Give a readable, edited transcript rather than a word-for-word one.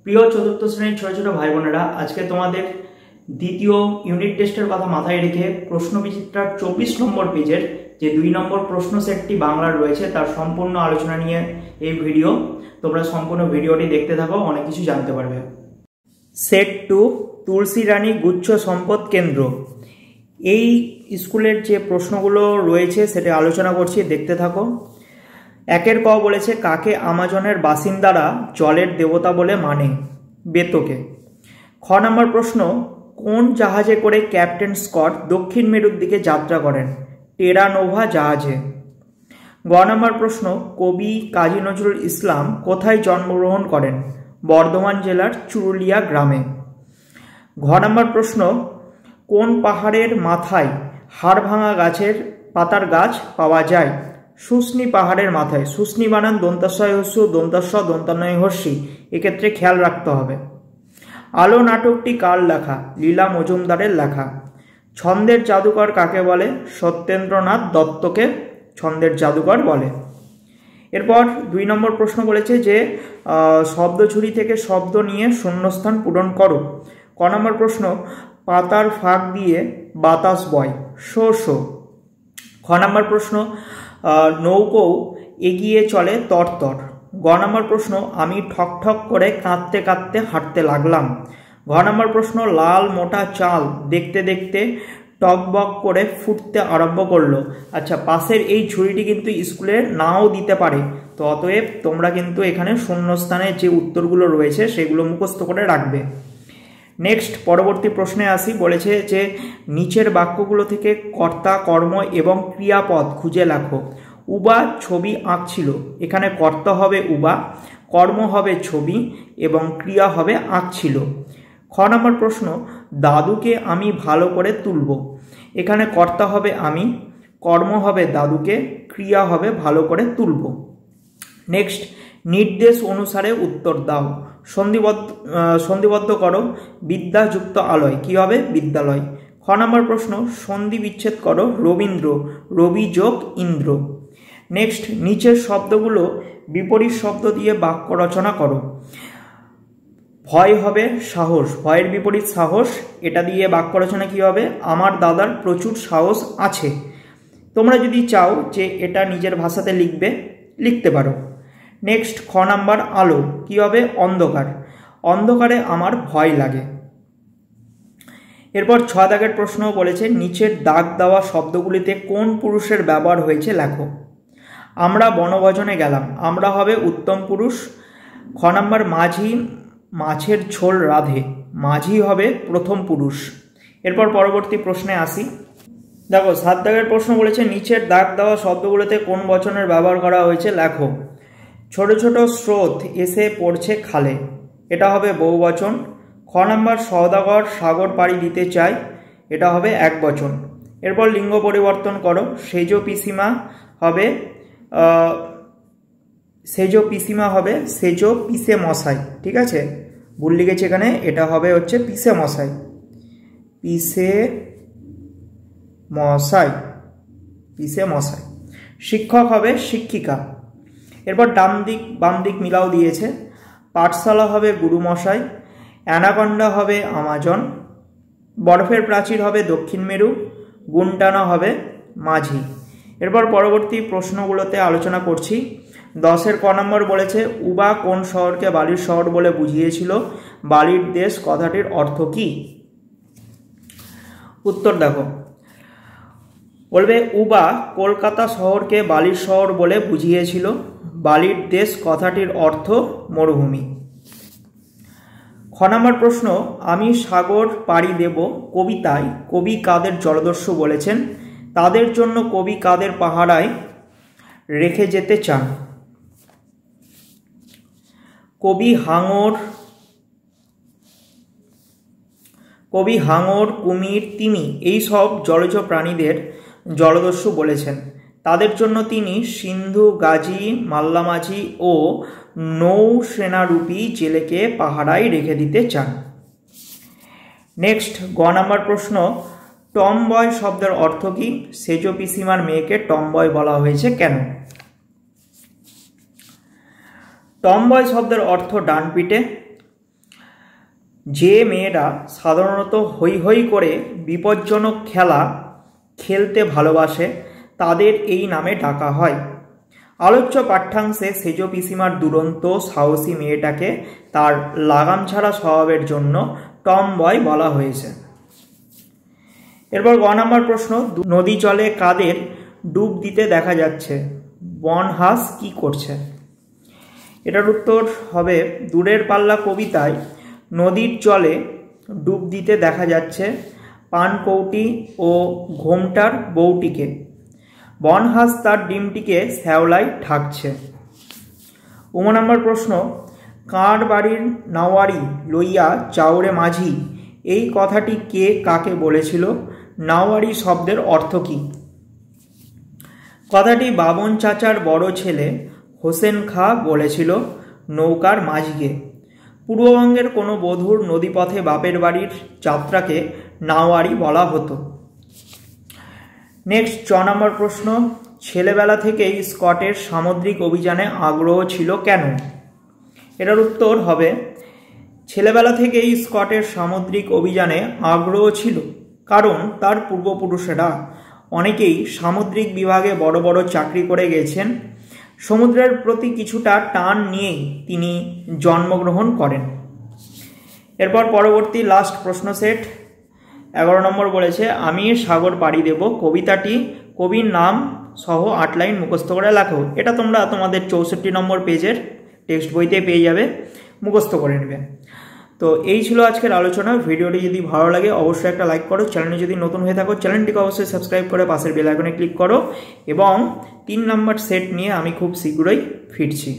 প্রিয় চতুর্থ শ্রেণীর ছোট ছোট ভাই বোনেরা, আজকে তোমাদের দ্বিতীয় ইউনিট টেস্টের কথা মাথায় রেখে প্রশ্নবিচিত্রার 24 নম্বর পেজের যে 2 নম্বর প্রশ্ন সেটটি বাংলার রয়েছে তার সম্পূর্ণ আলোচনা নিয়ে এই ভিডিও। তোমরা সম্পূর্ণ ভিডিওটি দেখতে থাকো, অনেক কিছু জানতে পারবে। সেট 2 তুলসী রানী গুচ্ছ সম্পদ কেন্দ্র, এই স্কুলের যে প্রশ্নগুলো রয়েছে সেটা আলোচনা করছি, দেখতে থাকো। একের ক বলেছে, কাকে আমাজনের বাসিন্দারা জলের দেবতা বলে মানে? বেতোকে। খ নম্বর প্রশ্ন, কোন জাহাজে করে ক্যাপ্টেন স্কট দক্ষিণ মেরুর দিকে যাত্রা করেন? টেরা নোভা জাহাজে। গ নম্বর প্রশ্ন, কবি কাজী নজরুল ইসলাম কোথায় জন্মগ্রহণ করেন? বর্ধমান জেলার চুরুলিয়া গ্রামে। ঘ নম্বর প্রশ্ন, কোন পাহাড়ের মাথায় হাড়ভাঙা গাছের পাতার গাছ পাওয়া যায়? শুষ্নী পাহাড়ের মাথায়। শুষ্নী বানান দন্তাস্বয় হস্য দন্তাস্ব দন্তান্বয় হস্যি, এক্ষেত্রে খেয়াল রাখতে হবে। আলো নাটকটি কার লেখা? লীলা মজুমদারের লেখা। ছন্দের জাদুকর কাকে বলে? সত্যেন্দ্রনাথ দত্তকে ছন্দের জাদুকর বলে। এরপর 2 নম্বর প্রশ্ন বলেছে যে শব্দঝুড়ি থেকে শব্দ নিয়ে শূন্যস্থান পূরণ করো। ক নম্বর প্রশ্ন, পাতার ফাঁক দিয়ে বাতাস বয়। Show show. খ নম্বর প্রশ্ন, নৌকো এগিয়ে চলে তরতর। গ নম্বর প্রশ্ন, আমি ঠক ঠক করে কাঁদতে কাঁদতে হাঁটতে লাগলাম। ঘ নম্বর প্রশ্ন, লাল মোটা চাল দেখতে দেখতে টকবক করে ফুটতে আরম্ভ করলো। আচ্ছা, পাশের এই ঝুড়িটি কিন্তু স্কুলে নাও দিতে পারে, তো অতএব তোমরা কিন্তু এখানে শূন্যস্থানে যে উত্তরগুলো রয়েছে সেগুলো মুখস্থ করে রাখবে। নেক্সট পরবর্তী প্রশ্নে আসি। বলেছে যে নিচের বাক্যগুলো থেকে কর্তা, কর্ম এবং ক্রিয়াপদ খুঁজে লেখো। উবা ছবি আঁকছিল, এখানে কর্তা হবে উবা, কর্ম হবে ছবি এবং ক্রিয়া হবে আঁকছিল। খ নম্বর প্রশ্ন, দাদুকে আমি ভালো করে তুলব, এখানে কর্তা হবে আমি, কর্ম হবে দাদুকে, ক্রিয়া হবে ভালো করে তুলব। নেক্সট, নির্দেশ অনুসারে উত্তর দাও। সন্ধিবদ্ধ করো। বিদ্যা যুক্ত আলয় কি হবে? বিদ্যালয়। খ নম্বর প্রশ্ন, সন্ধি বিচ্ছেদ করো। রবীন্দ্র, রবি যোগ ইন্দ্র। নেক্সট, নিচের শব্দগুলো বিপরীত শব্দ দিয়ে বাক্য রচনা করো। ভয় হবে সাহস, ভয়ের বিপরীত সাহস, এটা দিয়ে বাক্য রচনা কি হবে? আমার দাদার প্রচুর সাহস আছে। তোমরা যদি চাও যে এটা নিজের ভাষাতে লিখবে, লিখতে পারো। নেক্সট, খ নাম্বার আলো কি হবে? অন্ধকার, অন্ধকারে আমার ভয় লাগে। এরপর 6 দাগের প্রশ্ন বলেছে, নিচের দাগ দেওয়া শব্দগুলিতে কোন পুরুষের ব্যবহার হয়েছে লেখো। আমরা বনভোজনে গেলাম, আমরা হবে উত্তম পুরুষ। খ নাম্বার, মাঝি মাছের ঝোল রাধে, মাঝি হবে প্রথম পুরুষ। এরপর পরবর্তী প্রশ্নে আসি। দেখো 7 দাগের প্রশ্ন বলেছে, নিচের দাগ দেওয়া শব্দগুলোতে কোন বচনের ব্যবহার করা হয়েছে লেখো। ছোট ছোট স্রোত এসে পড়ছে খালে, এটা হবে বহুবচন। খ নাম্বার, সওদাগর সাগর পাড়ি দিতে চায়, এটা হবে একবচন। এরপর লিঙ্গ পরিবর্তন করো। সেজ পিসিমা হবে সেজ পিসে মশাই, ঠিক আছে, ভুল লিখেছে এখানে, এটা হবে হচ্ছে পিসে মশাই, পিসে মশাই, পিসে মশাই। শিক্ষক হবে শিক্ষিকা। এরপর ডান দিক বাম দিক মিলাও দিয়েছে। পাঠশালা হবে গুরুমশাই, অ্যানাকন্ডা হবে আমাজন, বরফের প্রাচীর হবে দক্ষিণ মেরু, গুনটানা হবে মাঝি। এরপর পরবর্তী প্রশ্নগুলোতে আলোচনা করছি। 10-এর ক নম্বর বলেছে, উবা কোন শহরকে বালির শহর বলে বুঝিয়েছিল? বালির দেশ কথাটির অর্থ কি? উত্তর দেখো, বলবে উবা কলকাতা শহরকে বালির শহর বলে বুঝিয়েছিল। বালির দেশ কথাটির অর্থ মরুভূমি। খ নম্বর প্রশ্ন, আমি সাগর পাড়ি দেব কবিতায় কবি কাদের জলদস্যু বলেছেন? তাদের জন্য কবি কাদের পাহারায় রেখে যেতে চান? কবি হাঙর, কুমির, তিমি এই সব জলজ প্রাণীদের জলদস্যু বলেছেন। তাদের জন্য তিনি সিন্ধু, গাজী, মাল্লামাঝি ও নৌসেনারূপী জেলেকে পাহারায় রেখে দিতে চান। নেক্সট, গ নম্বর প্রশ্ন, টমবয় শব্দের অর্থ কি? সেজ পিসিমার মেয়েকে টমবয় বলা হয়েছে কেন? টমবয় শব্দের অর্থ ডানপিটে। যে মেয়েরা সাধারণত হৈ হৈ করে বিপজ্জনক খেলা খেলতে ভালোবাসে তাদের এই নামে ডাকা হয়। আলোচ্য পাঠ্যাংশে সেজ পিসিমার দুরন্ত সাহসী মেয়েটাকে তার লাগাম ছাড়া স্বভাবের জন্য টম বয় বলা হয়েছে। এরপর 1 নম্বর প্রশ্ন, নদী জলে কাদের ডুব দিতে দেখা যাচ্ছে? বনহাস কি করছে? এটার উত্তর হবে দূরের পাল্লা কবিতায় নদীর জলে ডুব দিতে দেখা যাচ্ছে পানকৌটি ও ঘোমটার বউটিকে। বনহাস তার ডিমটিকে শ্যাওলায় ঢাকছে। 2 নম্বর প্রশ্ন, কার বাড়ির নাওয়ারি লইয়া চাউরে মাঝি, এই কথাটি কে কাকে বলেছিল? নাওয়ারি শব্দের অর্থ কী? কথাটি বাবন চাচার বড় ছেলে হোসেন খাঁ বলেছিল নৌকার মাঝিকে। পূর্ববঙ্গের কোনো বধূর নদীপথে বাপের বাড়ির যাত্রাকে নাওয়ারি বলা হতো। নেক্সট 6 নম্বর প্রশ্ন, ছেলেবেলা থেকেই স্কটের সামুদ্রিক অভিযানে আগ্রহ ছিল কেন? এটার উত্তর হবে ছেলেবেলা থেকেই স্কটের সামুদ্রিক অভিযানে আগ্রহ ছিল কারণ তার পূর্বপুরুষেরা অনেকেই সামুদ্রিক বিভাগে বড় বড় চাকরি করে গেছেন। সমুদ্রের প্রতি কিছুটা টান নিয়েই তিনি জন্মগ্রহণ করেন। এরপর পরবর্তী লাস্ট প্রশ্ন সেট 11 নম্বর বলেছে, আমি সাগর পাড়ি দেব কবিতাটি কবির নাম সহ 8 লাইন মুখস্থ করে লেখো। এটা তোমরা তোমাদের 64 নম্বর পেজের টেক্সট বইতে পেয়ে যাবে, মুখস্থ করে নেবে। তো এই ছিল আজকের আলোচনা। ভিডিওটি যদি ভালো লাগে অবশ্যই একটা লাইক করো, চ্যানেলে যদি নতুন হয়ে থাকো চ্যানেলটিকে অবশ্যই সাবস্ক্রাইব করে পাশের বেল আইকনে ক্লিক করো এবং 3 নম্বর সেট নিয়ে আমি খুব শীঘ্রই ফিরছি।